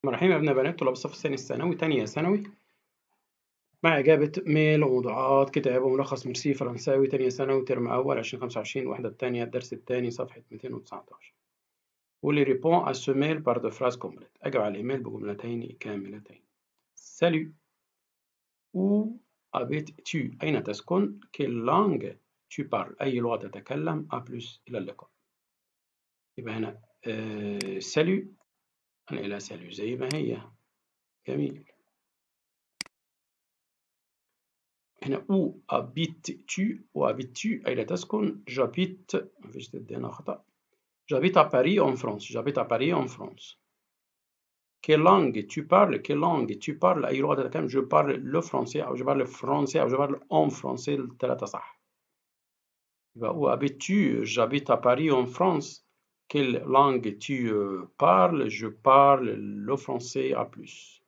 مرحبا يا ابن بنات طلاب الصف الثاني الثانوي تانية ثانوي مع إجابة ميل وموضوعات كتاب وملخص مرسي فرنساوي تانية ثانوي ترم أول 2025 الوحدة الثانية الدرس الثاني صفحة 219 واللي répond à ce mail par deux phrases complètes. أجب على الإيميل بجملتين كاملتين. Salut. Où habites-tu؟ أين تسكن؟ Quelle langue tu parles؟ أي لغة تتكلم؟ A plus إلى اللقاء. يبقى هنا salut هنقلها salut زي ما هي. جميل. هنا où habites-tu أين تسكن؟ j'habite مفيش ضد هنا خطأ. j'habite à Paris en France. j'habite à Paris en France. quelle langue tu parles? quelle langue tu parles؟ أي لغة تتكلم؟ je parle le français أو je parle français أو je parle en français الثلاثة صح. يبقى où habites-tu؟ j'habite à Paris en France. quelle langue tu parles? je parle le français à plus.